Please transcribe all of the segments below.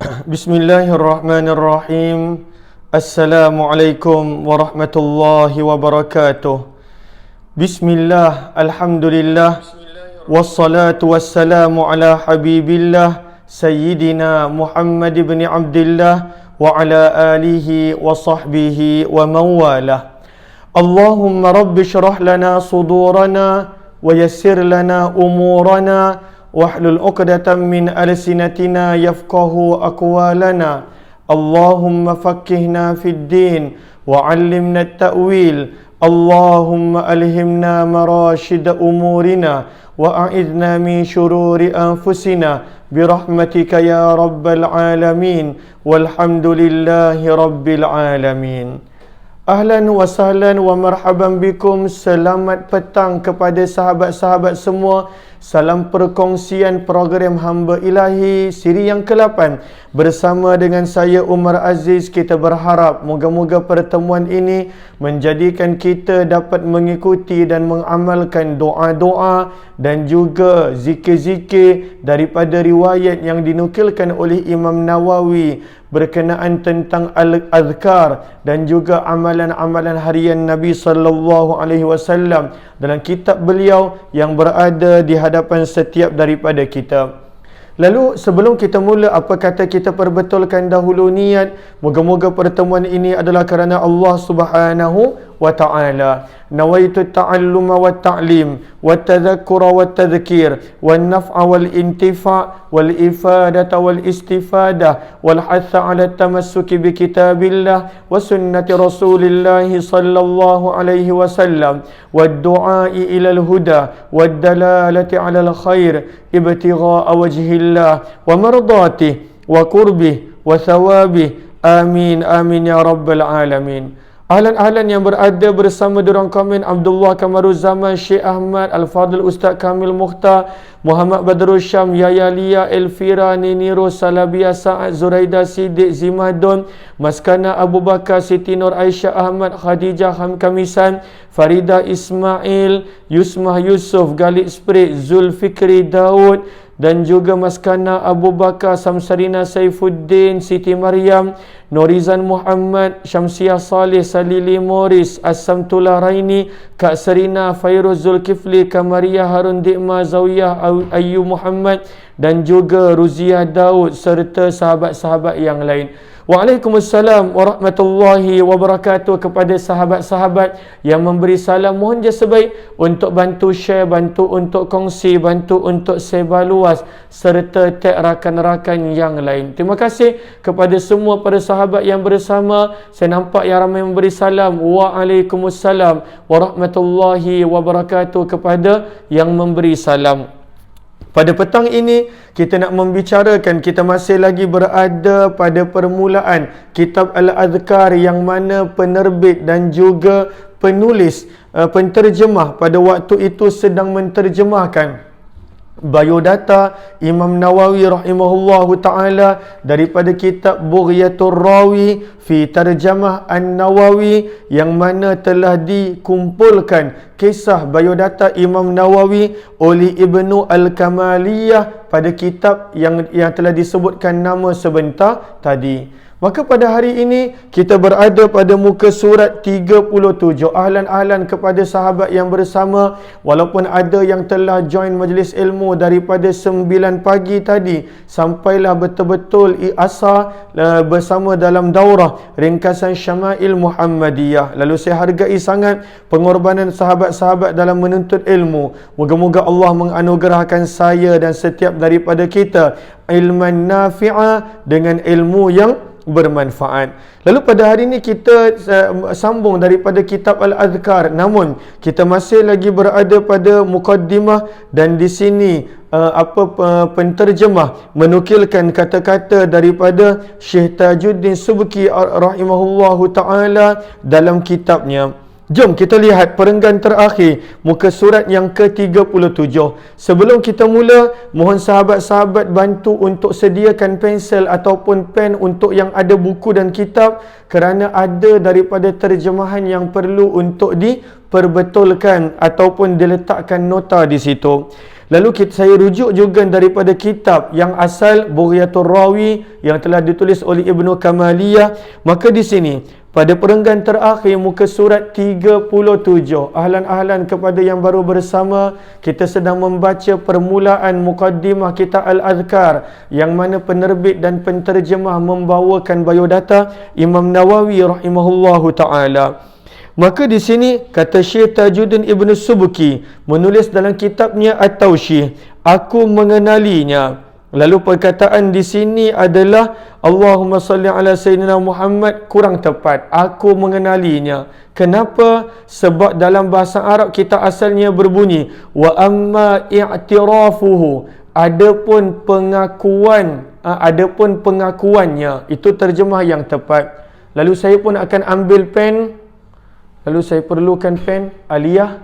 Bismillahirrahmanirrahim. Assalamualaikum warahmatullahi wabarakatuh. Bismillah, alhamdulillah, wassalatu wassalamu ala habibillah Sayyidina Muhammad ibn Abdillah wa ala alihi wa sahbihi wa mawalah. Allahumma rabbi syrah lana sudurana wa yassir lana umurana wahlul 'uqdatam min alsinatina yafqahu aqwalana. Allahumma faqqihna fid din wa 'allimna at-ta'wil. Allahumma alhimna marashid umurina wa a'idna min shururi anfusina birahmatika ya rabbal alamin. Walhamdulillahi rabbil alamin. Ahlan wa sahlan wa marhaban bikum. Selamat petang kepada sahabat-sahabat semua. Salam perkongsian program Hamba Ilahi siri yang ke-8 bersama dengan saya Umar Aziz. Kita berharap moga-moga pertemuan ini menjadikan kita dapat mengikuti dan mengamalkan doa-doa dan juga zikir-zikir daripada riwayat yang dinukilkan oleh Imam Nawawi berkenaan tentang al-azkar dan juga amalan-amalan harian Nabi sallallahu alaihi wasallam dalam kitab beliau yang berada di hadapan setiap daripada kita. Lalu sebelum kita mula, apa kata kita perbetulkan dahulu niat. Moga-moga pertemuan ini adalah kerana Allah Subhanahu wa ta'ala. Nawaitu ta'alluma wa ta'lim wa tadhakkura wa tadhkir wa naf'a wal intifa' wal ifadata wal istifadah wal hatha ala tamassuki bi kitabillah wa sunnati rasulillah sallallahu alaihi wasallam wa du'ai ila al huda wa dalalati ala al khair ibtigha'a wajhillah wa mardatihi wa qurbih wa thawabih. Amin amin ya rabbal alamin. Ahlan-ahlan yang berada bersama diorang komen Abdullah Kamaruzzaman, Syekh Ahmad Al-Fadil, Ustaz Kamil Mukhtar, Muhammad Badrul Syam, Yaya Lia, Elvira, Niniro, Salabia, Sa'ad, Zuraida, Siddiq, Zimadun, Maskana Abu Bakar, Siti Nur Aisyah Ahmad, Khadijah Kamisan, Farida Ismail, Yusmah Yusuf, Galid Sprit, Zulfikri Daud, dan juga Maskana Abu Bakar, Samsarina Saifuddin, Siti Maryam, Norizan Muhammad, Syamsiah Saleh, Salili Morris, As-Samtullah Raini, Kak Serina, Fairuz Zulkifli, Kamaria Harun Dikma, Zawiyah Ayu Muhammad, dan juga Ruziah Daud serta sahabat-sahabat yang lain. Waalaikumsalam warahmatullahi wabarakatuh. Kepada sahabat-sahabat yang memberi salam, mohon je sebaik untuk bantu share, bantu untuk kongsi, bantu untuk sebar luas serta tag rakan-rakan yang lain. Terima kasih kepada semua para sahabat yang bersama. Saya nampak yang ramai memberi salam. Waalaikumsalam warahmatullahi wabarakatuh kepada yang memberi salam. Pada petang ini kita nak membicarakan, kita masih lagi berada pada permulaan kitab Al-Azkar yang mana penerbit dan juga penulis, penterjemah pada waktu itu sedang menterjemahkan biodata Imam Nawawi rahimahullahu ta'ala daripada kitab Bughyatur Rawi fi Tarjamah An-Nawawi, yang mana telah dikumpulkan kisah biodata Imam Nawawi oleh Ibnu Al-Kamaliyah pada kitab yang telah disebutkan nama sebentar tadi. Maka pada hari ini kita berada pada muka surat 37. Ahlan-ahlan kepada sahabat yang bersama, walaupun ada yang telah join majlis ilmu daripada 9 pagi tadi sampailah betul-betul asar bersama dalam daurah ringkasan Syama'il Muhammadiyah. Lalu saya hargai sangat pengorbanan sahabat-sahabat dalam menuntut ilmu. Moga-moga Allah menganugerahkan saya dan setiap daripada kita ilman nafi'ah, dengan ilmu yang bermanfaat. Lalu pada hari ini kita sambung daripada kitab Al-Azkar, namun kita masih lagi berada pada mukaddimah, dan di sini penterjemah menukilkan kata-kata daripada Syekh Tajuddin Subki rahimahullahu ta'ala dalam kitabnya. Jom kita lihat perenggan terakhir muka surat yang ke-37. Sebelum kita mula, mohon sahabat-sahabat bantu untuk sediakan pensel ataupun pen untuk yang ada buku dan kitab, kerana ada daripada terjemahan yang perlu untuk diperbetulkan ataupun diletakkan nota di situ. Saya rujuk juga daripada kitab yang asal Bughyatul Rawi yang telah ditulis oleh Ibnu Kamaliyah. Maka di sini pada perenggan terakhir muka surat 37, ahlan-ahlan kepada yang baru bersama, kita sedang membaca permulaan muqaddimah kitab Al-Adhkar yang mana penerbit dan penterjemah membawakan biodata Imam Nawawi rahimahullahu ta'ala. Maka di sini kata Syekh Tajuddin Ibn Subki menulis dalam kitabnya At-Tawshih, aku mengenalinya. Lalu perkataan di sini adalah Allahumma salli ala Sayyidina Muhammad kurang tepat. Aku mengenalinya. Kenapa? Sebab dalam bahasa Arab kita asalnya berbunyi wa amma i'tirafuhu. Adapun pengakuannya, itu terjemah yang tepat. Lalu saya pun akan ambil pen. Lalu saya perlukan pen. Aliyah.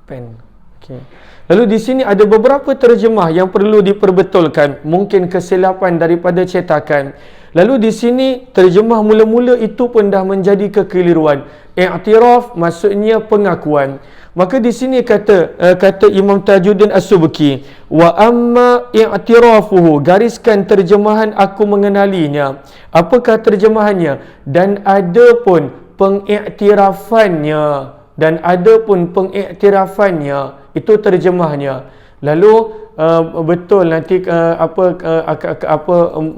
Pen. Okey. Lalu di sini ada beberapa terjemah yang perlu diperbetulkan. Mungkin kesilapan daripada cetakan. Lalu di sini terjemah mula-mula itu pun dah menjadi kekeliruan. I'tiraf maksudnya pengakuan. Maka di sini kata Imam Tajuddin As-Subki, wa amma i'tirafuhu, gariskan terjemahan aku mengenalinya. Apakah terjemahannya? Dan ada pun pengikhtirafannya. Itu terjemahnya. Lalu betul nanti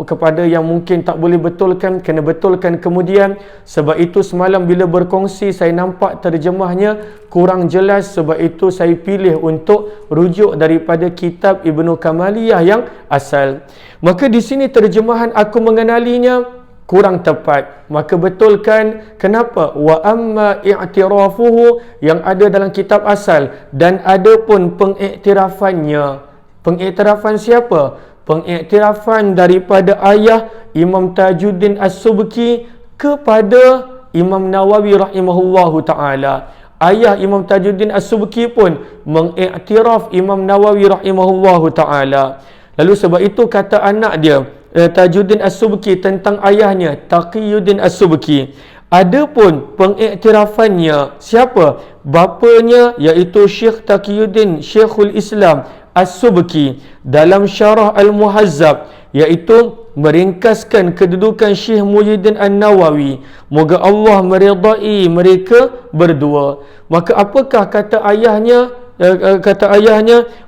kepada yang mungkin tak boleh betulkan, kena betulkan kemudian. Sebab itu semalam bila berkongsi saya nampak terjemahnya kurang jelas, sebab itu saya pilih untuk rujuk daripada kitab Ibnu Kamaliyah yang asal. Maka di sini terjemahan aku mengenalinya kurang tepat. Maka betulkan. Kenapa? Wa amma i'tirafuhu yang ada dalam kitab asal, dan ada pun pengikhtirafannya. Pengiktirafan siapa? Pengiktirafan daripada ayah Imam Tajuddin As-Subki kepada Imam Nawawi rahimahullahu ta'ala. Ayah Imam Tajuddin As-Subki pun mengiktiraf Imam Nawawi rahimahullahu ta'ala. Lalu sebab itu kata anak dia Tajuddin As-Subki tentang ayahnya Taqiyuddin As-Subki, adapun pengikhtirafannya siapa? Bapanya, iaitu Syekh Taqiyuddin Syekhul Islam As-Subki dalam Syarah Al-Muhazzab, iaitu meringkaskan kedudukan Syekh Muhyiddin An-Nawawi. Moga Allah meridai mereka berdua. Maka apakah kata ayahnya?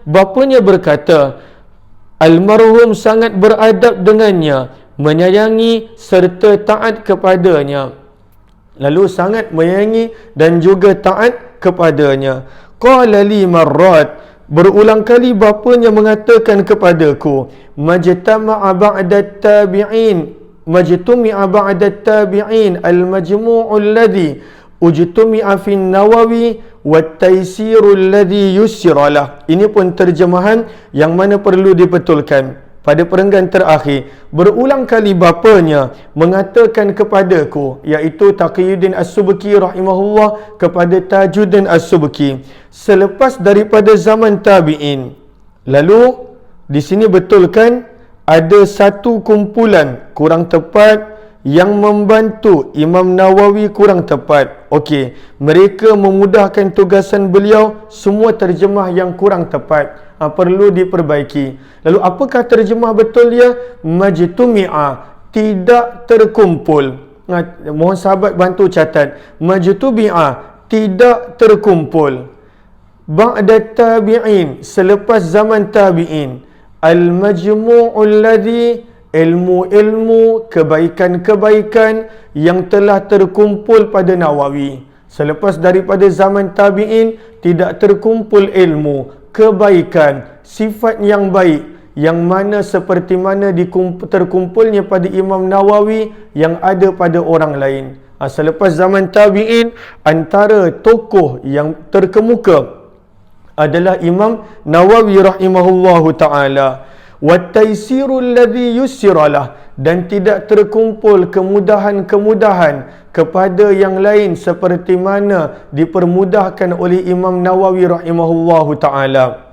Bapanya berkata, almarhum sangat beradab dengannya, menyayangi serta taat kepadanya. Lalu sangat menyayangi dan juga taat kepadanya. Qala li marrat, berulang kali bapanya mengatakan kepadaku, majtama'a ba'da tabi'in al-majmu'u alladhi ujtumi'a fi Nawawi wat-taysirul ladhi yusira lah. Ini pun terjemahan yang mana perlu dibetulkan. Pada perenggan terakhir, berulang kali bapanya mengatakan kepadaku, iaitu Taqiyuddin As-Subki rahimahullah kepada Tajuddin As-Subki, selepas daripada zaman tabi'in. Lalu di sini betulkan ada satu kumpulan kurang tepat yang membantu Imam Nawawi kurang tepat. Okey, mereka memudahkan tugasan beliau. Semua terjemah yang kurang tepat perlu diperbaiki. Lalu apakah terjemah betul dia? Majtumi'a, tidak terkumpul. Mohon sahabat bantu catat. Majtumi'a, tidak terkumpul. Ba'da tabi'in, selepas zaman tabi'in. Al-majmu'ul ladhi, ilmu-ilmu, kebaikan-kebaikan yang telah terkumpul pada Nawawi. Selepas daripada zaman tabi'in, tidak terkumpul ilmu, kebaikan, sifat yang baik, yang mana seperti mana terkumpulnya pada Imam Nawawi yang ada pada orang lain. Selepas zaman tabi'in, antara tokoh yang terkemuka adalah Imam Nawawi rahimahullahu ta'ala. Wat-taysirul ladhi yusiralah, dan tidak terkumpul kemudahan-kemudahan kepada yang lain seperti mana dipermudahkan oleh Imam Nawawi rahimahullahu ta'ala.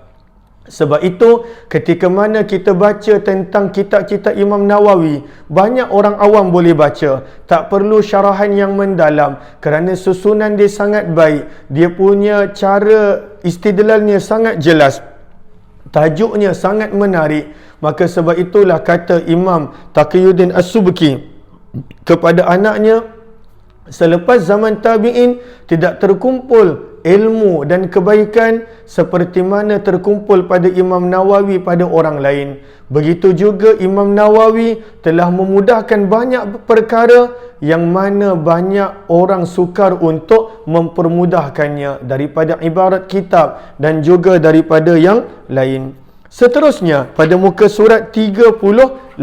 Sebab itu ketika mana kita baca tentang kitab-kitab Imam Nawawi, banyak orang awam boleh baca, tak perlu syarahan yang mendalam kerana susunan dia sangat baik, dia punya cara istidlalnya sangat jelas, tajuknya sangat menarik. Maka sebab itulah kata Imam Taqiyuddin As-Subki kepada anaknya, selepas zaman tabi'in tidak terkumpul ilmu dan kebaikan seperti mana terkumpul pada Imam Nawawi pada orang lain. Begitu juga Imam Nawawi telah memudahkan banyak perkara yang mana banyak orang sukar untuk mempermudahkannya daripada ibarat kitab dan juga daripada yang lain. Seterusnya pada muka surat 38,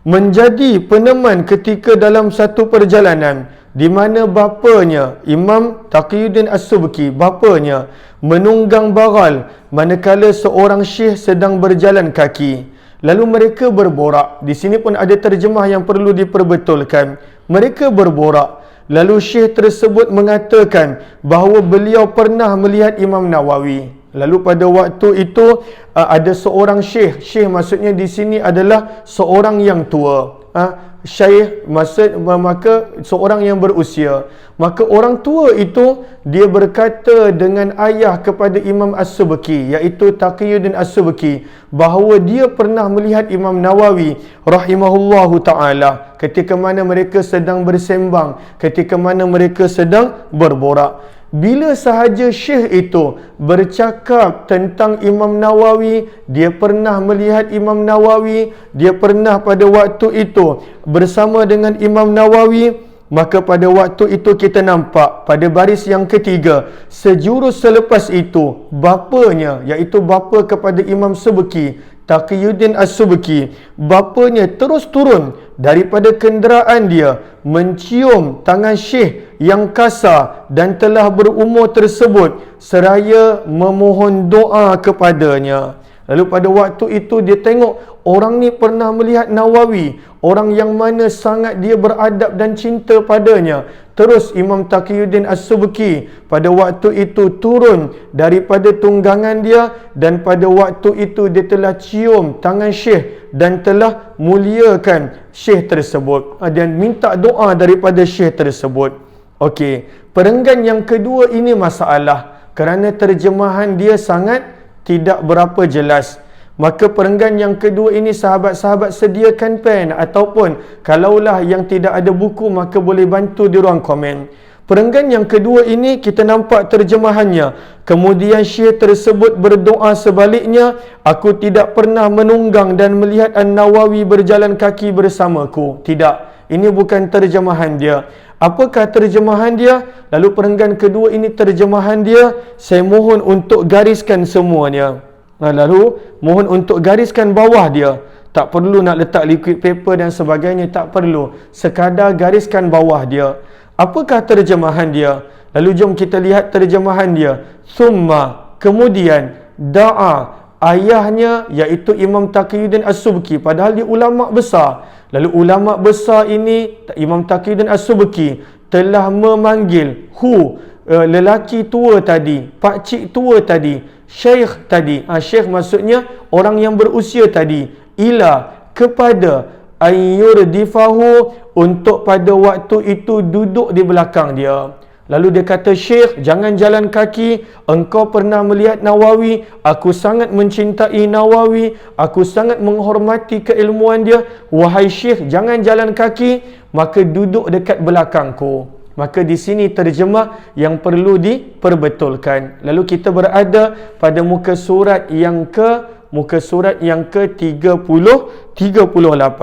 menjadi peneman ketika dalam satu perjalanan di mana bapanya Imam Taqiyuddin As-Subki, bapanya menunggang baral manakala seorang syekh sedang berjalan kaki. Lalu mereka berborak. Di sini pun ada terjemah yang perlu diperbetulkan. Mereka berborak. Lalu syekh tersebut mengatakan bahawa beliau pernah melihat Imam Nawawi. Lalu pada waktu itu ada seorang syekh. Syekh maksudnya di sini adalah seorang yang tua. Syekh maka seorang yang berusia. Maka orang tua itu dia berkata dengan ayah kepada Imam As-Subki, iaitu Taqiyuddin As-Subki, bahawa dia pernah melihat Imam Nawawi rahimahullahu ta'ala ketika mana mereka sedang bersembang, ketika mana mereka sedang berborak. Bila sahaja syekh itu bercakap tentang Imam Nawawi, dia pernah melihat Imam Nawawi, dia pernah pada waktu itu bersama dengan Imam Nawawi, maka pada waktu itu kita nampak pada baris yang ketiga, sejurus selepas itu bapanya, iaitu bapa kepada Imam Subki, Taqiyuddin As-Subki, bapanya terus turun daripada kenderaan dia, mencium tangan syekh yang kasar dan telah berumur tersebut seraya memohon doa kepadanya. Lalu pada waktu itu dia tengok orang ni pernah melihat Nawawi, orang yang mana sangat dia beradab dan cinta padanya. Terus Imam Taqiyuddin As-Subki pada waktu itu turun daripada tunggangan dia, dan pada waktu itu dia telah cium tangan syekh dan telah muliakan syekh tersebut dan minta doa daripada syekh tersebut. Okey, perenggan yang kedua ini masalah kerana terjemahan dia sangat tidak berapa jelas. Maka perenggan yang kedua ini sahabat-sahabat sediakan pen, ataupun kalaulah yang tidak ada buku maka boleh bantu di ruang komen. Perenggan yang kedua ini kita nampak terjemahannya. Kemudian syekh tersebut berdoa sebaliknya, aku tidak pernah menunggang dan melihat An-Nawawi berjalan kaki bersamaku. Tidak, ini bukan terjemahan dia. Apakah terjemahan dia? Lalu perenggan kedua ini terjemahan dia. Saya mohon untuk gariskan semuanya. Lalu mohon untuk gariskan bawah dia. Tak perlu nak letak liquid paper dan sebagainya, tak perlu. Sekadar gariskan bawah dia. Apakah terjemahan dia? Lalu jom kita lihat terjemahan dia. Summa, kemudian da'a, ayahnya iaitu Imam Taqiyuddin As-Subki, padahal dia ulama besar. Lalu ulama besar ini, Imam Taqiyuddin As-Subki, telah memanggil lelaki tua tadi, pakcik tua tadi, syekh tadi. Syekh maksudnya orang yang berusia tadi, ila, kepada ayyurdifahu, untuk pada waktu itu duduk di belakang dia. Lalu dia kata, syekh, jangan jalan kaki, engkau pernah melihat Nawawi, aku sangat mencintai Nawawi, aku sangat menghormati keilmuan dia, wahai syekh, jangan jalan kaki, maka duduk dekat belakangku. Maka di sini terjemah yang perlu diperbetulkan. Lalu kita berada pada muka surat yang ke-38.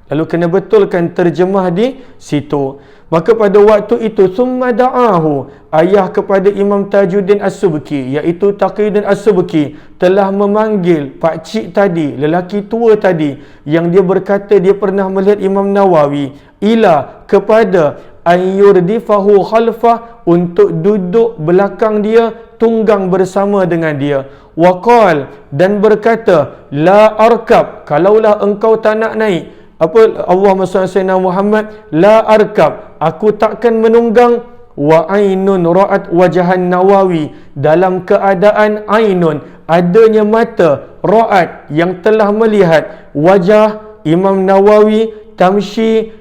Lalu kena betulkan terjemah di situ. Maka pada waktu itu, summa da'ahu, ayah kepada Imam Tajuddin As-Subki, iaitu Taqiyuddin As-Subki, telah memanggil pakcik tadi, lelaki tua tadi, yang dia berkata dia pernah melihat Imam Nawawi, ila, kepada ayyurdifahu khalfah, untuk duduk belakang dia, tunggang bersama dengan dia. Waqal, dan berkata, la arkab, kalaulah engkau tak nak naik, Allahumma salli sayyidina Muhammad, la arkab, aku takkan menunggang, wa ainun ra'at wajahan Nawawi, dalam keadaan ainun, adanya mata ra'at yang telah melihat wajah Imam Nawawi tamshi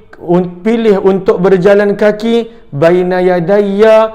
pilih untuk berjalan kaki baina yadayya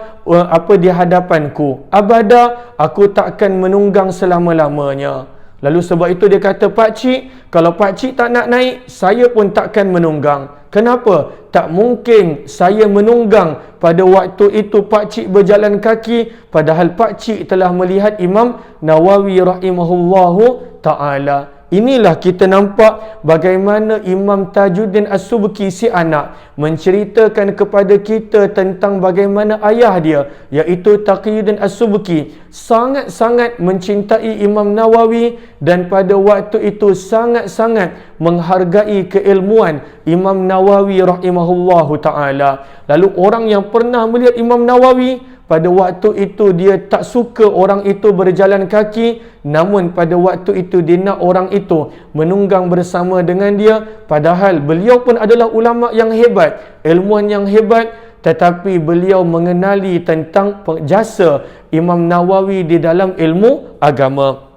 di hadapanku abada, aku takkan menunggang selama-lamanya. Lalu sebab itu dia kata, pakcik, kalau pakcik tak nak naik, saya pun takkan menunggang. Kenapa? Tak mungkin saya menunggang pada waktu itu pakcik berjalan kaki, padahal pakcik telah melihat Imam Nawawi rahimahullahu ta'ala. Inilah kita nampak bagaimana Imam Tajuddin As-Subki si anak menceritakan kepada kita tentang bagaimana ayah dia, iaitu Taqiyuddin As-Subki, sangat-sangat mencintai Imam Nawawi dan pada waktu itu sangat-sangat menghargai keilmuan Imam Nawawi rahimahullahu ta'ala. Lalu orang yang pernah melihat Imam Nawawi, pada waktu itu dia tak suka orang itu berjalan kaki, namun pada waktu itu dia nak orang itu menunggang bersama dengan dia, padahal beliau pun adalah ulama yang hebat, ilmuwan yang hebat, tetapi beliau mengenali tentang jasa Imam Nawawi di dalam ilmu agama.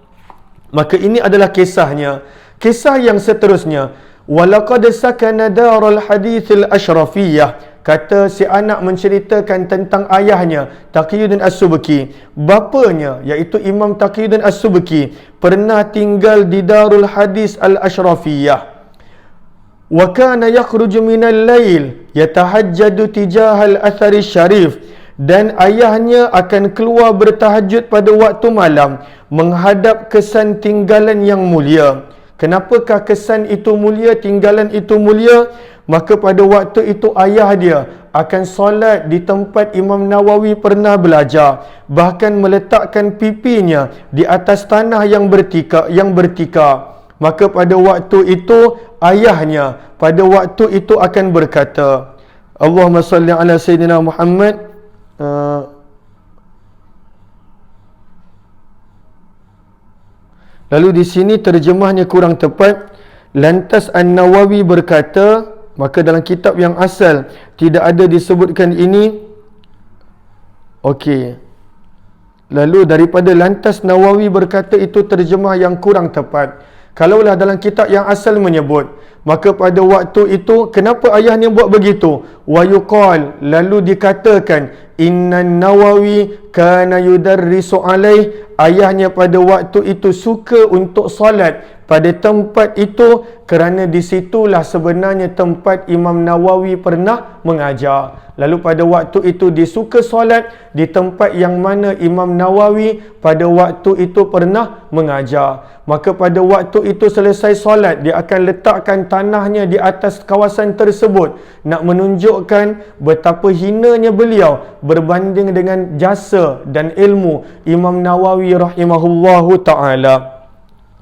Maka ini adalah kisahnya. Kisah yang seterusnya, walaqad sakana darul hadithil ashrafiyah. Kata si anak menceritakan tentang ayahnya, Taqiyuddin As-Subki. Bapanya, iaitu Imam Taqiyuddin As-Subki, pernah tinggal di Darul Hadis Al-Ashrafiyah. Wa kana yakhruju minal lail yatahajjadu tijahal athari syarif. Dan ayahnya akan keluar bertahajud pada waktu malam menghadap kesan tinggalan yang mulia. Kenapakah kesan itu mulia, tinggalan itu mulia? Maka pada waktu itu ayah dia akan solat di tempat Imam Nawawi pernah belajar, bahkan meletakkan pipinya di atas tanah yang bertikar. Maka pada waktu itu ayahnya pada waktu itu akan berkata, Allahumma salli ala Sayyidina Muhammad. Lalu di sini terjemahnya kurang tepat. Lantas An-Nawawi berkata, maka dalam kitab yang asal tidak ada disebutkan ini. Okey. Lalu daripada lantas Nawawi berkata, itu terjemah yang kurang tepat. Kalaulah dalam kitab yang asal menyebut, maka pada waktu itu kenapa ayahnya buat begitu? Wa yuqal, lalu dikatakan, Innan Nawawi kana yudarrisu alaih, ayahnya pada waktu itu suka untuk solat pada tempat itu kerana disitulah sebenarnya tempat Imam Nawawi pernah mengajar. Lalu pada waktu itu dia suka solat di tempat yang mana Imam Nawawi pada waktu itu pernah mengajar. Maka pada waktu itu selesai solat, dia akan letakkan tanahnya di atas kawasan tersebut, nak menunjukkan betapa hinanya beliau berbanding dengan jasa dan ilmu Imam Nawawi rahimahullahu ta'ala.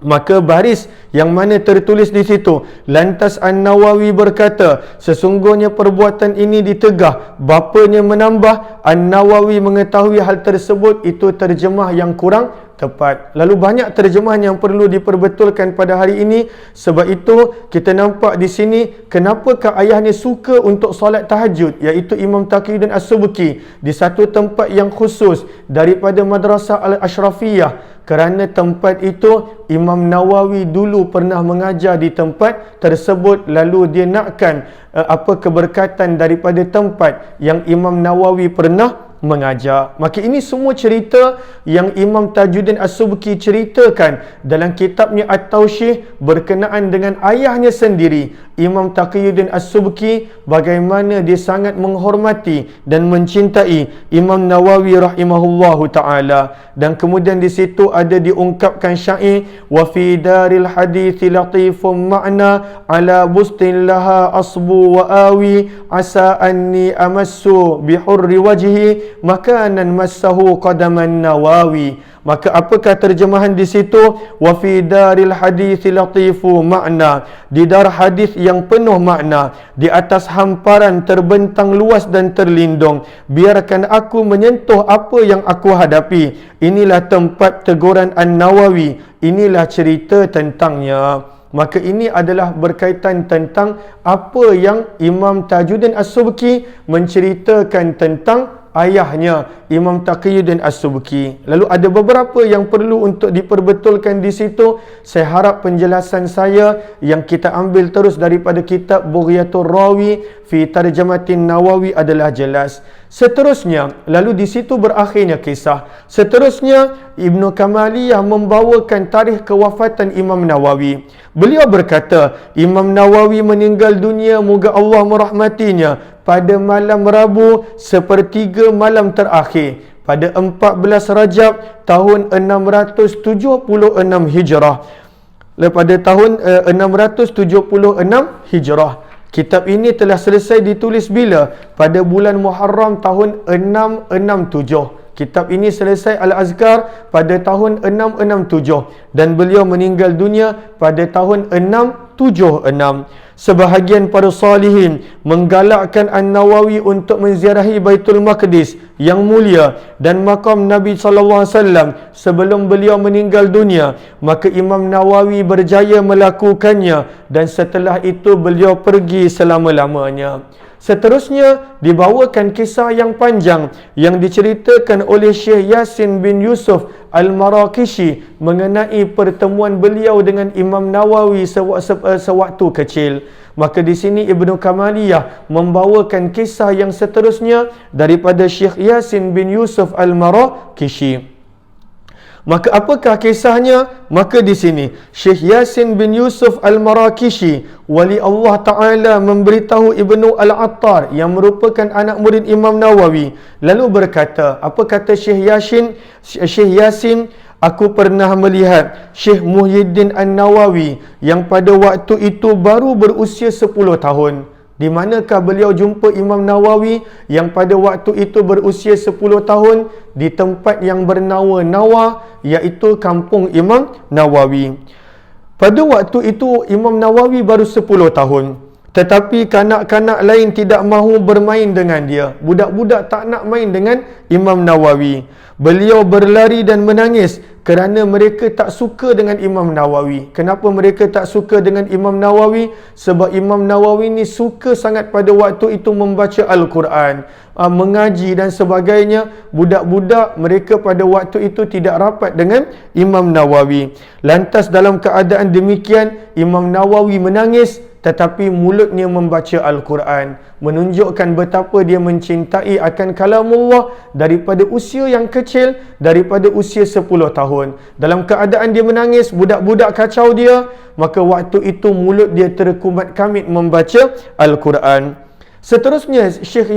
Maka baris yang mana tertulis di situ, lantas An-Nawawi berkata, sesungguhnya perbuatan ini ditegah. Bapanya menambah, An-Nawawi mengetahui hal tersebut, itu terjemah yang kurang tepat. Lalu banyak terjemahan yang perlu diperbetulkan pada hari ini. Sebab itu kita nampak di sini kenapakah ayahnya suka untuk solat tahajud, iaitu Imam Taqiyuddin As-Subki di satu tempat yang khusus daripada Madrasah Al-Ashrafiyah, kerana tempat itu Imam Nawawi dulu pernah mengajar di tempat tersebut. Lalu dia nakkan keberkatan daripada tempat yang Imam Nawawi pernah mengajar. Maka ini semua cerita yang Imam Tajuddin As-Subki ceritakan dalam kitabnya At-Tawshih berkenaan dengan ayahnya sendiri, Imam Taqiyuddin As-Subki, bagaimana dia sangat menghormati dan mencintai Imam Nawawi rahimahullahu ta'ala. Dan kemudian di situ ada diungkapkan syair, wa fi daril hadithi latifum ma'na ala bustin laha asbu wa awi asa anni amassu bihurri wajhi makanan massahu qadaman Nawawi. Maka apakah terjemahan di situ? Wa fi daril hadits latifu makna, di dar hadis yang penuh makna, di atas hamparan terbentang luas dan terlindung, biarkan aku menyentuh apa yang aku hadapi. Inilah tempat teguran An-Nawawi, inilah cerita tentangnya. Maka ini adalah berkaitan tentang apa yang Imam Tajuddin As-Subki menceritakan tentang ayahnya Imam Taqiyuddin As-Subki. Lalu ada beberapa yang perlu untuk diperbetulkan di situ. Saya harap penjelasan saya yang kita ambil terus daripada kitab Bughyatur Rawi fi Tarjamatin Nawawi adalah jelas. Seterusnya, lalu di situ berakhirnya kisah. Seterusnya, Ibnu Kamaliyah membawakan tarikh kewafatan Imam Nawawi. Beliau berkata, Imam Nawawi meninggal dunia, moga Allah merahmatinya, pada malam Rabu sepertiga malam terakhir pada 14 Rajab tahun 676 Hijrah. Pada tahun 676 Hijrah. Kitab ini telah selesai ditulis bila? Pada bulan Muharram tahun 667. Kitab ini selesai Al-Azkar pada tahun 667 dan beliau meninggal dunia pada tahun 676. Sebahagian para salihin menggalakkan An-Nawawi untuk menziarahi Baitul Maqdis yang mulia dan makam Nabi SAW sebelum beliau meninggal dunia. Maka Imam Nawawi berjaya melakukannya dan setelah itu beliau pergi selama-lamanya. Seterusnya dibawakan kisah yang panjang yang diceritakan oleh Syekh Yasin bin Yusuf Al-Maraqishi mengenai pertemuan beliau dengan Imam Nawawi sewaktu kecil. Maka di sini Ibnu Kamaliyah membawakan kisah yang seterusnya daripada Syekh Yasin bin Yusuf Al-Maraqishi. Maka apakah kisahnya? Maka di sini Syekh Yasin bin Yusuf Al-Maraqishi, wali Allah Ta'ala, memberitahu Ibnu Al-Attar yang merupakan anak murid Imam Nawawi. Lalu berkata, apa kata Syekh Yasin? Aku pernah melihat Syekh Muhyiddin An-Nawawi yang pada waktu itu baru berusia 10 tahun. Di manakah beliau jumpa Imam Nawawi yang pada waktu itu berusia 10 tahun? Di tempat yang bernama Nawa, iaitu kampung Imam Nawawi. Pada waktu itu Imam Nawawi baru 10 tahun. Tetapi kanak-kanak lain tidak mahu bermain dengan dia. Budak-budak tak nak main dengan Imam Nawawi. Beliau berlari dan menangis kerana mereka tak suka dengan Imam Nawawi. Kenapa mereka tak suka dengan Imam Nawawi? Sebab Imam Nawawi ni suka sangat pada waktu itu membaca Al-Quran, mengaji dan sebagainya. Budak-budak mereka pada waktu itu tidak rapat dengan Imam Nawawi. Lantas dalam keadaan demikian, Imam Nawawi menangis tetapi mulutnya membaca Al-Quran, menunjukkan betapa dia mencintai akan kalamullah daripada usia yang kecil, daripada usia 10 tahun. Dalam keadaan dia menangis, budak-budak kacau dia, maka waktu itu mulut dia terkumat kamit membaca Al-Quran. Seterusnya Syekh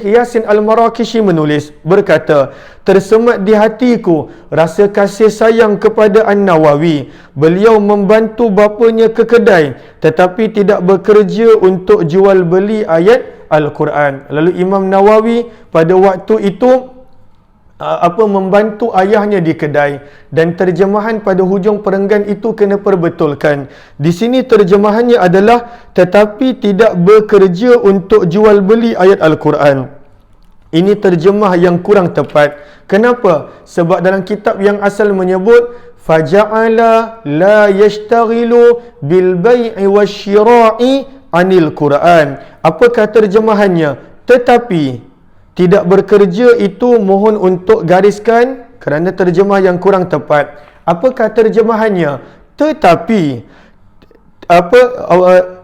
Yasin Al-Maraqishi menulis, berkata, tersemat di hatiku rasa kasih sayang kepada An-Nawawi. Beliau membantu bapanya ke kedai tetapi tidak bekerja untuk jual beli ayat Al-Quran. Lalu Imam Nawawi pada waktu itu membantu ayahnya di kedai, dan terjemahan pada hujung perenggan itu kena perbetulkan. Di sini terjemahannya adalah tetapi tidak bekerja untuk jual beli ayat Al-Quran. Ini terjemah yang kurang tepat. Kenapa? Sebab dalam kitab yang asal menyebut faja'ala la yashtaghilu bil bai'i wasyira'i anil Quran. Apakah terjemahannya? Tetapi tidak bekerja itu mohon untuk gariskan kerana terjemah yang kurang tepat. Apakah terjemahannya? Tetapi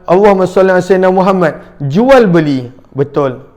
Allahumma salli ala sayyidina Muhammad, jual beli, betul.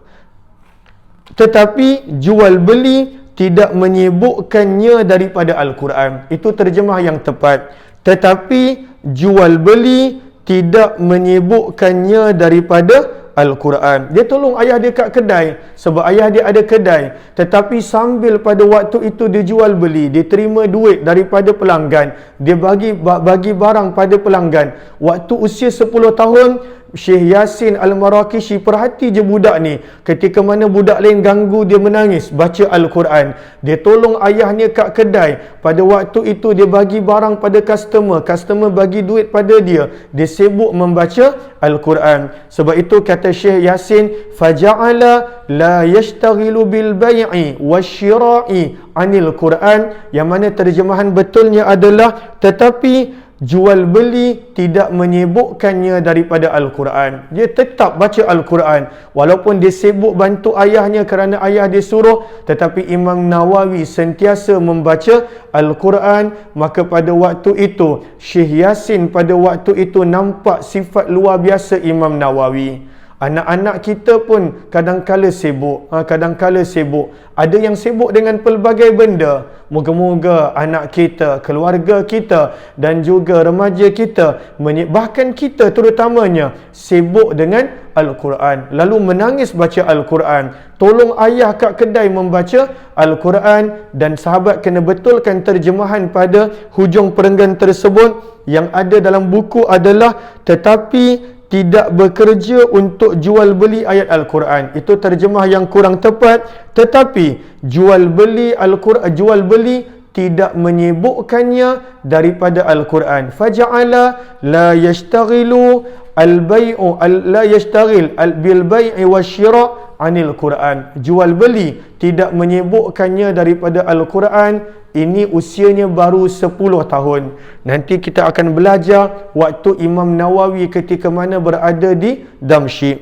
Tetapi jual beli tidak menyebutkannya daripada Al-Quran. Itu terjemah yang tepat. Tetapi jual beli tidak menyebutkannya daripada Al-Quran. Dia tolong ayah dia kat kedai sebab ayah dia ada kedai, tetapi sambil pada waktu itu dia jual beli, dia terima duit daripada pelanggan, dia bagi barang pada pelanggan. Waktu usia 10 tahun, Syekh Yasin Al-Maraqishi perhati je budak ni. Ketika mana budak lain ganggu dia menangis baca Al-Quran, dia tolong ayahnya kat kedai. Pada waktu itu dia bagi barang pada customer bagi duit pada dia sibuk membaca Al-Quran. Sebab itu kata Syekh Yasin, faja'ala la yashtaghilu bil bai'i wasyira'i anil Quran, yang mana terjemahan betulnya adalah tetapi jual beli tidak menyibukkannya daripada Al-Quran. Dia tetap baca Al-Quran walaupun dia sibuk bantu ayahnya kerana ayah dia suruh, tetapi Imam Nawawi sentiasa membaca Al-Quran. Maka pada waktu itu Syekh Yasin pada waktu itu nampak sifat luar biasa Imam Nawawi. Anak-anak kita pun kadang-kala sibuk. Ada yang sibuk dengan pelbagai benda. Moga-moga anak kita, keluarga kita dan juga remaja kita, bahkan kita terutamanya, sibuk dengan Al-Quran. Lalu menangis baca Al-Quran. Tolong ayah kat kedai membaca Al-Quran. Dan sahabat kena betulkan terjemahan pada hujung perenggan tersebut. Yang ada dalam buku adalah tetapi tidak bekerja untuk jual beli ayat Al-Quran. Itu terjemah yang kurang tepat. Tetapi jual beli Al-Quran, jual beli tidak menyibukkannya daripada Al-Quran. Faja'ala la yashtaghilu al-bay'u la yashtaghil bil bai'i wasyira' anil Quran. Jual beli tidak menyibukkannya daripada Al-Quran. Ini usianya baru 10 tahun. Nanti kita akan belajar waktu Imam Nawawi ketika mana berada di Damsyik.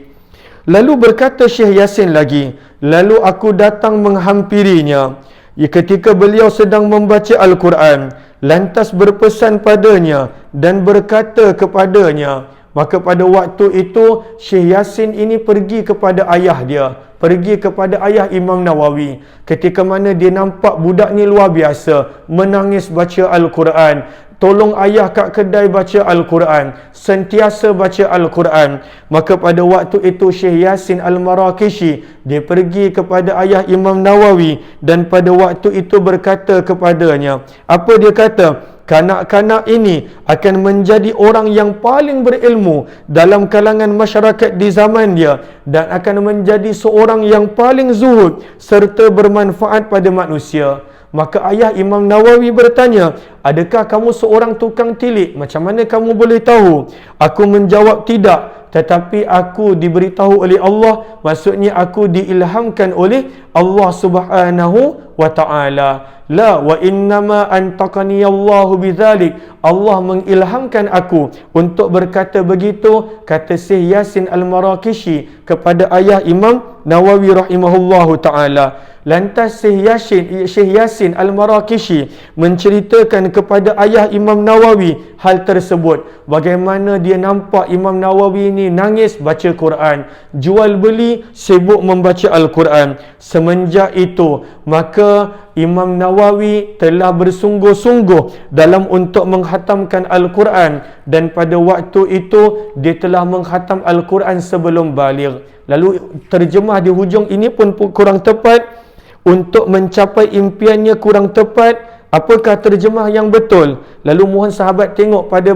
Lalu berkata Syekh Yasin lagi, lalu aku datang menghampirinya ketika beliau sedang membaca Al-Quran, lantas berpesan padanya dan berkata kepadanya. Maka pada waktu itu Syekh Yasin ini pergi kepada ayah dia, pergi kepada ayah Imam Nawawi. Ketika mana dia nampak budak ni luar biasa, menangis baca Al-Quran. Tolong ayah kat kedai baca Al-Quran, sentiasa baca Al-Quran. Maka pada waktu itu Syekh Yasin Al-Marakishi, dia pergi kepada ayah Imam Nawawi dan pada waktu itu berkata kepadanya, apa dia kata? Kanak-kanak ini akan menjadi orang yang paling berilmu dalam kalangan masyarakat di zaman dia dan akan menjadi seorang yang paling zuhud serta bermanfaat pada manusia. Maka ayah Imam Nawawi bertanya, adakah kamu seorang tukang tilik? Macam mana kamu boleh tahu? Aku menjawab, tidak. Tetapi aku diberitahu oleh Allah, maksudnya aku diilhamkan oleh Allah Subhanahu wa ta'ala. La wa innama antaqani Allahu bidzalik. Allah mengilhamkan aku untuk berkata begitu, kata Syekh Yasin Al-Marakishi kepada ayah Imam Nawawi rahimahullahu taala. Lantas Syekh Yasin Al-Marakishi menceritakan kepada ayah Imam Nawawi hal tersebut. Bagaimana dia nampak Imam Nawawi ini nangis baca Quran, jual beli, sibuk membaca Al-Quran. Semenjak itu, maka Imam Nawawi telah bersungguh-sungguh dalam untuk menghatamkan Al-Quran. Dan pada waktu itu, dia telah menghatam Al-Quran sebelum baligh. Lalu terjemah di hujung ini pun kurang tepat. Untuk mencapai impiannya kurang tepat. Apakah terjemah yang betul? Lalu mohon sahabat tengok pada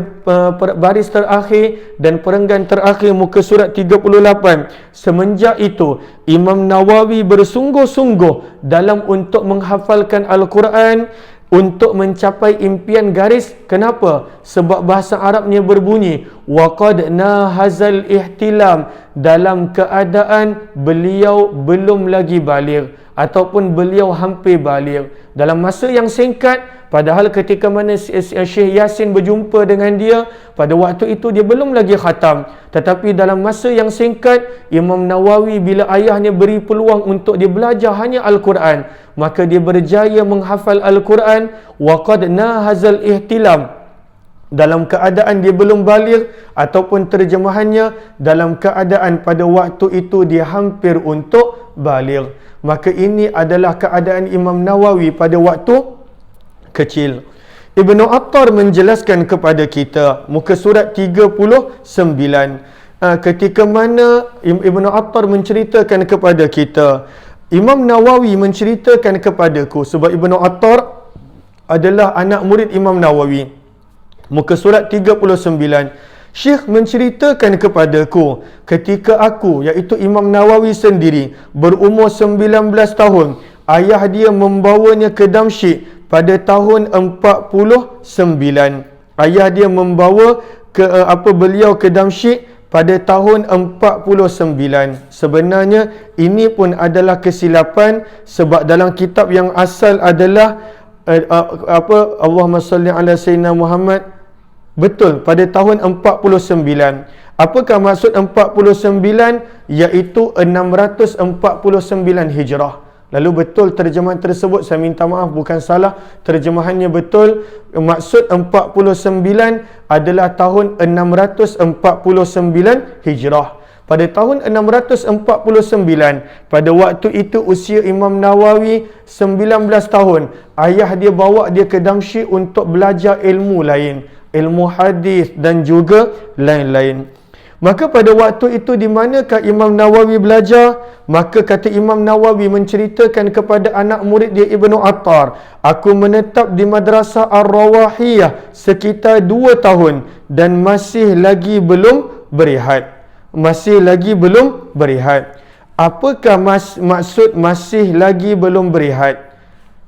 baris terakhir dan perenggan terakhir muka surat 38. Semenjak itu Imam Nawawi bersungguh-sungguh dalam untuk menghafalkan Al-Quran untuk mencapai impian garis. Kenapa? Sebab bahasa Arabnya berbunyi waqad nahazal ihtilam, dalam keadaan beliau belum lagi baligh ataupun beliau hampir baligh. Dalam masa yang singkat, padahal ketika mana Syekh Yasin berjumpa dengan dia, pada waktu itu dia belum lagi khatam. Tetapi dalam masa yang singkat, Imam Nawawi bila ayahnya beri peluang untuk dia belajar hanya Al-Quran, maka dia berjaya menghafal Al-Quran. Waqad nahazal ihtilam, dalam keadaan dia belum baligh, ataupun terjemahannya dalam keadaan pada waktu itu dia hampir untuk baligh. Maka ini adalah keadaan Imam Nawawi pada waktu kecil. Ibnu Attar menjelaskan kepada kita muka surat 39, ketika mana Ibnu Attar menceritakan kepada kita, Imam Nawawi menceritakan kepadaku, sebab Ibnu Attar adalah anak murid Imam Nawawi. Muka surat 39, Syekh menceritakan kepadaku ketika aku, iaitu Imam Nawawi sendiri, berumur 19 tahun, ayah dia membawanya ke Damsyik pada tahun 49. Ayah dia membawa beliau ke Damsyik pada tahun 49. Sebenarnya ini pun adalah kesilapan, sebab dalam kitab yang asal adalah Allahumma salli ala Sayyidina Muhammad Betul, pada tahun 49. Apakah maksud 49? Iaitu 649 Hijrah. Lalu betul terjemahan tersebut, saya minta maaf bukan salah, terjemahannya betul. Maksud 49 adalah tahun 649 Hijrah. Pada tahun 649, pada waktu itu usia Imam Nawawi 19 tahun. Ayah dia bawa dia ke Damsyik untuk belajar ilmu lain, ilmu hadis dan juga lain-lain. Maka pada waktu itu di manakah Imam Nawawi belajar? Maka kata Imam Nawawi menceritakan kepada anak murid dia Ibnu Attar, aku menetap di Madrasah Ar-Rawahiyah sekitar 2 tahun dan masih lagi belum berehat. Masih lagi belum berehat. Apakah maksud masih lagi belum berehat?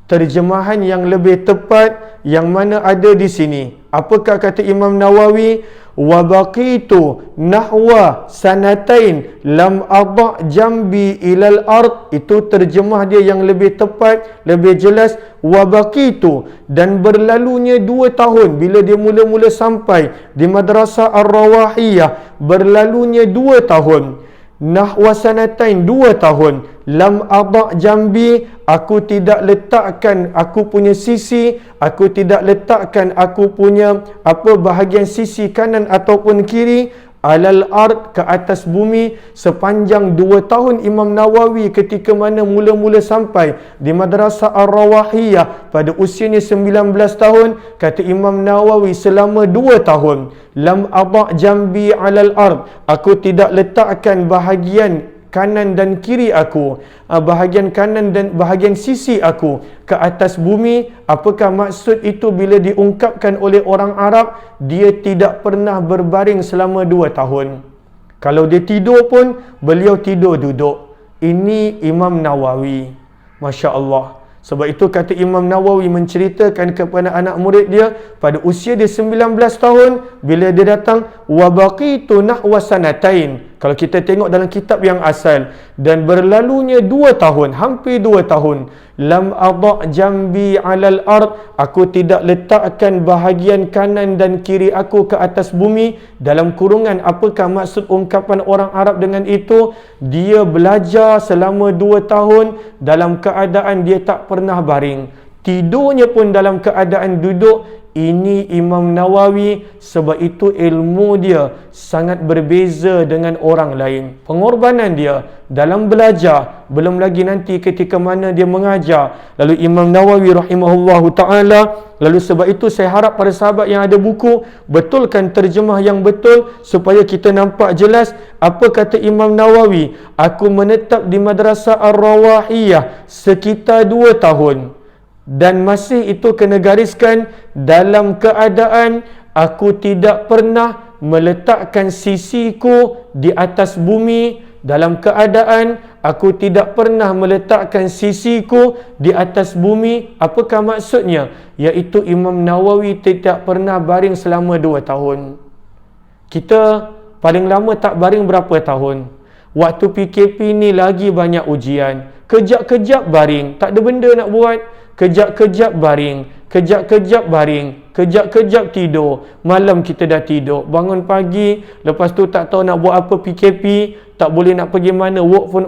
Terjemahan yang lebih tepat yang mana ada di sini. Apakah kata Imam Nawawi? Wa baqitu nahwa sanatain lam adha jambi ilal ard. Itu terjemah dia yang lebih tepat, lebih jelas. Wa baqitu, dan berlalunya 2 tahun bila dia mula-mula sampai di Madrasah Ar-Rawahiyah, berlalunya 2 tahun. Nahwa sanatain, 2 tahun. Lam adha jambi, aku tidak letakkan aku punya sisi, aku tidak letakkan aku punya bahagian sisi kanan ataupun kiri, alal ard, ke atas bumi. Sepanjang 2 tahun Imam Nawawi ketika mana mula-mula sampai di Madrasah Ar-Rawahiyah pada usianya 19 tahun, kata Imam Nawawi selama 2 tahun, lam adha jambi alal ard, aku tidak letakkan bahagian kanan dan kiri aku, bahagian kanan dan bahagian sisi aku ke atas bumi. Apakah maksud itu bila diungkapkan oleh orang Arab? Dia tidak pernah berbaring selama 2 tahun. Kalau dia tidur pun, beliau tidur duduk. Ini Imam Nawawi. Masya Allah. Sebab itu kata Imam Nawawi menceritakan kepada anak murid dia pada usia dia 19 tahun, bila dia datang, wa baqitu nahwa sanatain. Kalau kita tengok dalam kitab yang asal, dan berlalunya 2 tahun, hampir 2 tahun, lam adha jambi alal ard, aku tidak letakkan bahagian kanan dan kiri aku ke atas bumi. Dalam kurungan, apakah maksud ungkapan orang Arab dengan itu? Dia belajar selama 2 tahun dalam keadaan dia tak pernah baring, tidurnya pun dalam keadaan duduk. Ini Imam Nawawi. Sebab itu ilmu dia sangat berbeza dengan orang lain. Pengorbanan dia dalam belajar, belum lagi nanti ketika mana dia mengajar. Lalu Imam Nawawi rahimahullahu ta'ala, lalu sebab itu saya harap para sahabat yang ada buku, betulkan terjemah yang betul supaya kita nampak jelas apa kata Imam Nawawi. Aku menetap di Madrasah Ar-Rawahiyah sekitar 2 tahun. Dan masih itu kena gariskan, dalam keadaan aku tidak pernah meletakkan sisiku di atas bumi. Dalam keadaan aku tidak pernah meletakkan sisiku di atas bumi. Apakah maksudnya? Iaitu Imam Nawawi tidak pernah baring selama 2 tahun. Kita paling lama tak baring berapa tahun? Waktu PKP ni lagi banyak ujian. Kejap-kejap baring, tak ada benda nak buat. Kejap-kejap baring, kejap-kejap baring, kejap-kejap tidur. Malam kita dah tidur, bangun pagi, lepas tu tak tahu nak buat apa PKP, tak boleh nak pergi mana, work pun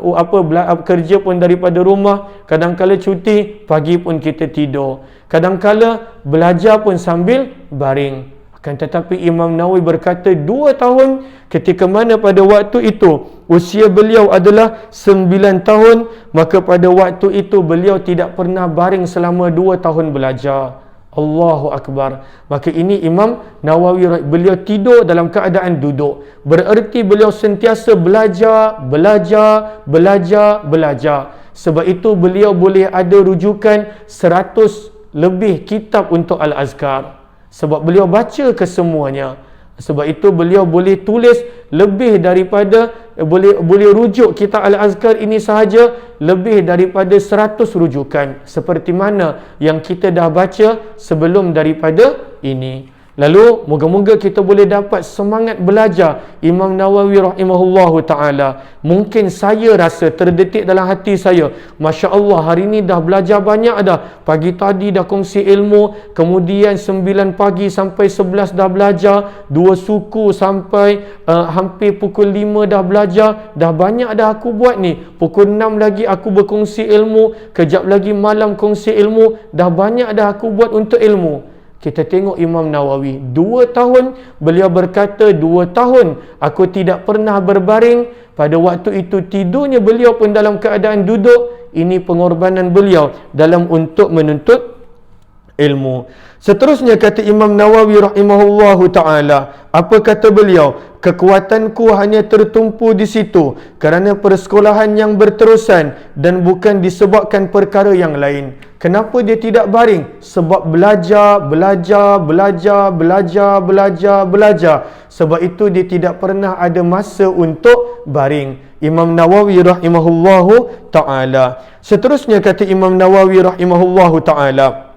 kerja pun daripada rumah. Kadang-kala cuti, pagi pun kita tidur. Kadang-kala belajar pun sambil baring. Akan tetapi Imam Nawawi berkata 2 tahun, ketika mana pada waktu itu usia beliau adalah 9 tahun, maka pada waktu itu beliau tidak pernah baring selama 2 tahun belajar. Allahu Akbar. Maka ini Imam Nawawi, beliau tidur dalam keadaan duduk. Bererti beliau sentiasa belajar, belajar, belajar, belajar. Sebab itu beliau boleh ada rujukan 100 lebih kitab untuk Al-Azkar. Sebab beliau baca kesemuanya. Sebab itu beliau boleh tulis lebih daripada, boleh rujuk kitab Al-Azkar ini sahaja lebih daripada 100 rujukan. Seperti mana yang kita dah baca sebelum daripada ini. Lalu moga-moga kita boleh dapat semangat belajar Imam Nawawi rahimahullahu ta'ala. Mungkin saya rasa terdetik dalam hati saya, Masya Allah, hari ni dah belajar banyak dah. Pagi tadi dah kongsi ilmu, kemudian 9 pagi sampai 11 dah belajar, 2 suku sampai hampir pukul 5 dah belajar. Dah banyak dah aku buat ni. Pukul 6 lagi aku berkongsi ilmu, kejap lagi malam kongsi ilmu. Dah banyak dah aku buat untuk ilmu. Kita tengok Imam Nawawi, 2 tahun beliau berkata, 2 tahun aku tidak pernah berbaring. Pada waktu itu tidurnya beliau pun dalam keadaan duduk. Ini pengorbanan beliau dalam untuk menuntut ilmu. Seterusnya kata Imam Nawawi rahimahullahu ta'ala, apa kata beliau? Kekuatanku hanya tertumpu di situ kerana persekolahan yang berterusan dan bukan disebabkan perkara yang lain. Kenapa dia tidak baring? Sebab belajar. Sebab itu dia tidak pernah ada masa untuk baring. Imam Nawawi rahimahullahu ta'ala. Seterusnya kata Imam Nawawi rahimahullahu ta'ala,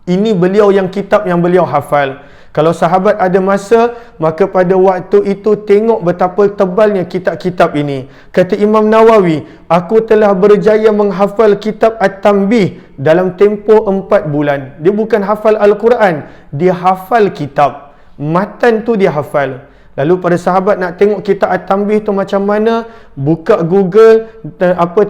ini beliau yang kitab yang beliau hafal. Kalau sahabat ada masa, maka pada waktu itu tengok betapa tebalnya kitab-kitab ini. Kata Imam Nawawi, aku telah berjaya menghafal kitab At-Tanbih dalam tempoh 4 bulan. Dia bukan hafal Al-Quran, dia hafal kitab. Matan tu dia hafal. Lalu para sahabat nak tengok kitab At-Tanbih tu macam mana, buka Google,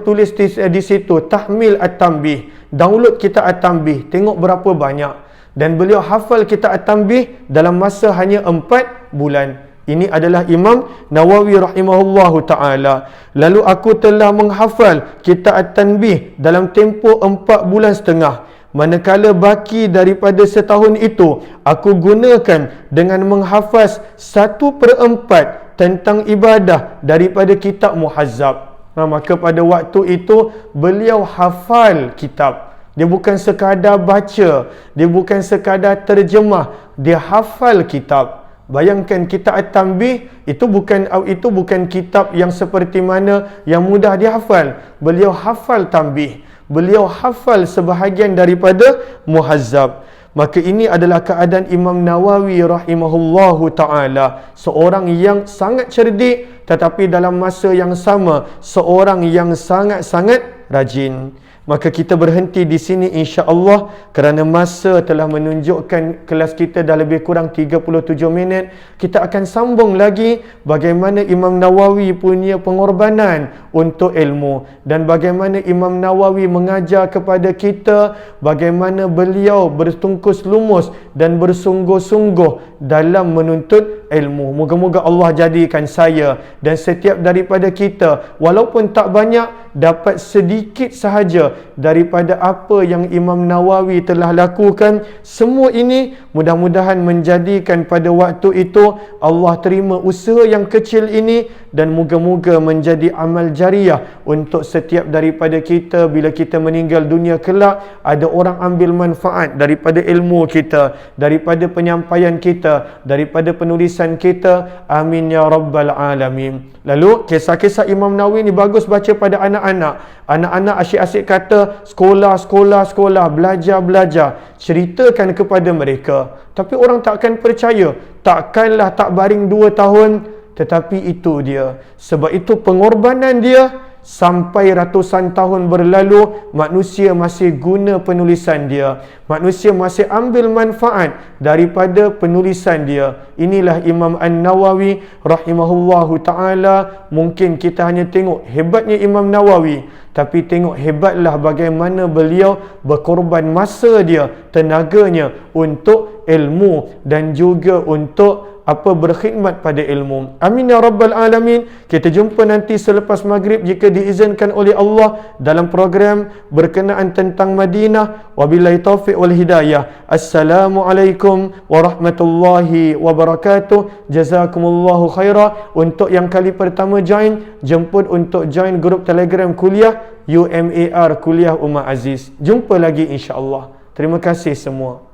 tulis di situ Tahmil At-Tanbih, download kitab At-Tanbih, tengok berapa banyak. Dan beliau hafal kitab At-Tanbih dalam masa hanya 4 bulan. Ini adalah Imam Nawawi rahimahullahu ta'ala. Lalu aku telah menghafal kitab At-Tanbih dalam tempoh 4 bulan setengah. Manakala baki daripada setahun itu, aku gunakan dengan menghafaz 1/4 tentang ibadah daripada kitab Muhazzab. Maka pada waktu itu, beliau hafal kitab. Dia bukan sekadar baca, dia bukan sekadar terjemah, dia hafal kitab. Bayangkan kitab At-Tanbih itu bukan kitab yang seperti mana yang mudah dihafal. Beliau hafal Tanbih. Beliau hafal sebahagian daripada Muhazzab. Maka ini adalah keadaan Imam Nawawi rahimahullahu ta'ala. Seorang yang sangat cerdik, tetapi dalam masa yang sama, seorang yang sangat-sangat rajin. Maka kita berhenti di sini insya-Allah kerana masa telah menunjukkan kelas kita dah lebih kurang 37 minit. Kita akan sambung lagi bagaimana Imam Nawawi punya pengorbanan untuk ilmu dan bagaimana Imam Nawawi mengajar kepada kita bagaimana beliau bertungkus lumus dan bersungguh-sungguh dalam menuntut ilmu. Moga-moga Allah jadikan saya dan setiap daripada kita walaupun tak banyak dapat sedikit sahaja daripada apa yang Imam Nawawi telah lakukan. Semua ini mudah-mudahan menjadikan pada waktu itu Allah terima usaha yang kecil ini dan moga-moga menjadi amal jariah untuk setiap daripada kita. Bila kita meninggal dunia kelak, ada orang ambil manfaat daripada ilmu kita, daripada penyampaian kita, daripada penulisan kita. Amin ya rabbal alamin. Lalu kisah-kisah Imam Nawawi ni bagus baca pada anak-anak. Anak-anak asyik-asyik kata sekolah, belajar. Ceritakan kepada mereka. Tapi orang takkan percaya. Takkanlah tak baring 2 tahun. Tetapi itu dia. Sebab itu pengorbanan dia sampai ratusan tahun berlalu, manusia masih guna penulisan dia. Manusia masih ambil manfaat daripada penulisan dia. Inilah Imam An-Nawawi rahimahullahu ta'ala. Mungkin kita hanya tengok hebatnya Imam Nawawi, tapi tengok hebatlah bagaimana beliau berkorban masa dia, tenaganya untuk ilmu dan juga untuk berkhidmat pada ilmu. Amin ya rabbal alamin. Kita jumpa nanti selepas maghrib jika diizinkan oleh Allah dalam program berkenaan tentang Madinah. Wabillahi taufiq wal hidayah. Assalamualaikum warahmatullahi wabarakatuh. Jazakumullahu khairah. Untuk yang kali pertama join, jemput untuk join grup Telegram kuliah UMAR Kuliah Umar Aziz. Jumpa lagi insya-Allah. Terima kasih semua.